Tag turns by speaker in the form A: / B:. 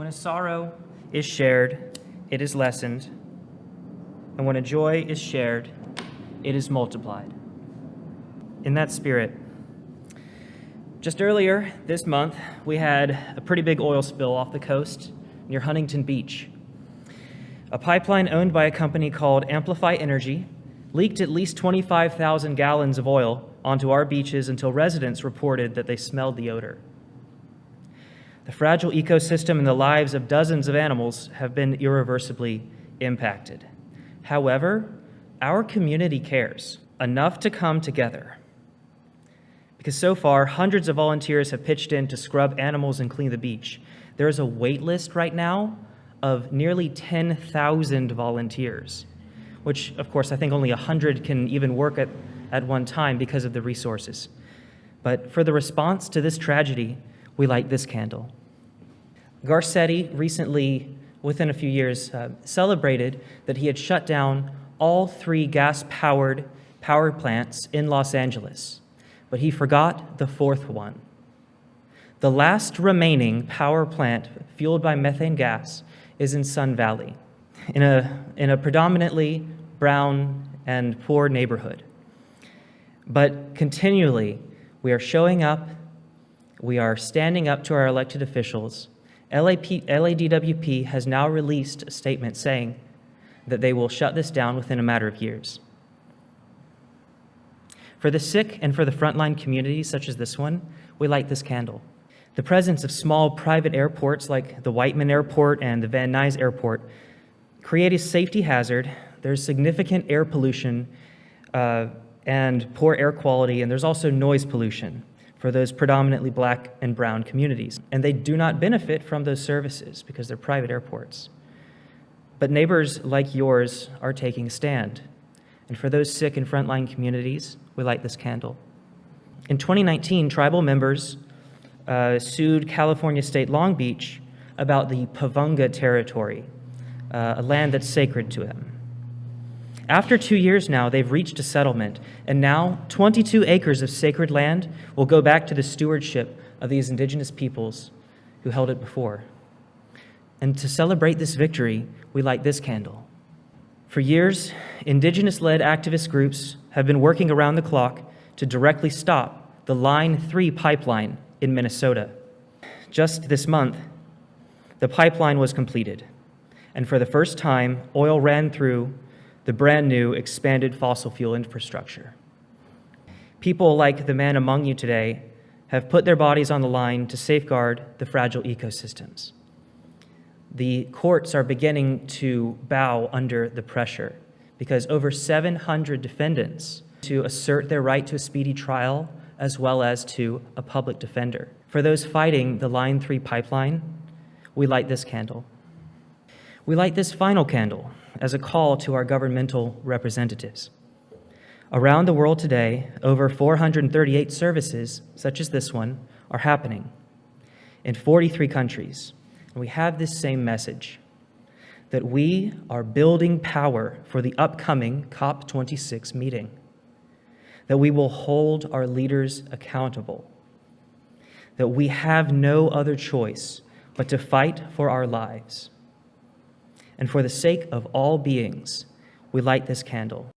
A: When a sorrow is shared, it is lessened, and when a joy is shared, it is multiplied. In that spirit, just earlier this month, we had a pretty big oil spill off the coast near Huntington Beach. A pipeline owned by a company called Amplify Energy leaked at least 25,000 gallons of oil onto our beaches until residents reported that they smelled the odor. The fragile ecosystem and the lives of dozens of animals have been irreversibly impacted. However, our community cares enough to come together, because so far, hundreds of volunteers have pitched in to scrub animals and clean the beach. There is a wait list right now of nearly 10,000 volunteers, which, of course, I think only 100 can even work at one time because of the resources. But for the response to this tragedy, we light this candle. Garcetti recently, within a few years, celebrated that he had shut down all 3 gas-powered power plants in Los Angeles, but he forgot the 4th one. The last remaining power plant fueled by methane gas is in Sun Valley, in a predominantly brown and poor neighborhood. But continually, we are showing up, we are standing up to our elected officials. LADWP has now released a statement saying that they will shut this down within a matter of years. For the sick and for the frontline communities such as this one, we light this candle. The presence of small private airports like the Whiteman Airport and the Van Nuys Airport create a safety hazard. There's significant air pollution and poor air quality, and there's also noise pollution for those predominantly black and brown communities. And they do not benefit from those services because they're private airports. But neighbors like yours are taking a stand. And for those sick and frontline communities, we light this candle. In 2019, tribal members sued California State Long Beach about the Pavunga territory, a land that's sacred to them. After 2 years now, they've reached a settlement, and now 22 acres of sacred land will go back to the stewardship of these indigenous peoples who held it before. And to celebrate this victory, we light this candle. For years, indigenous-led activist groups have been working around the clock to directly stop the Line 3 pipeline in Minnesota. Just this month, the pipeline was completed, and for the first time, oil ran through the brand new expanded fossil fuel infrastructure. People like the man among you today have put their bodies on the line to safeguard the fragile ecosystems. The courts are beginning to bow under the pressure because over 700 defendants to assert their right to a speedy trial as well as to a public defender. For those fighting the Line 3 pipeline, we light this candle. We light this final candle as a call to our governmental representatives. Around the world today, over 438 services, such as this one, are happening in 43 countries. And we have this same message, that we are building power for the upcoming COP26 meeting, that we will hold our leaders accountable, that we have no other choice but to fight for our lives. And for the sake of all beings, we light this candle.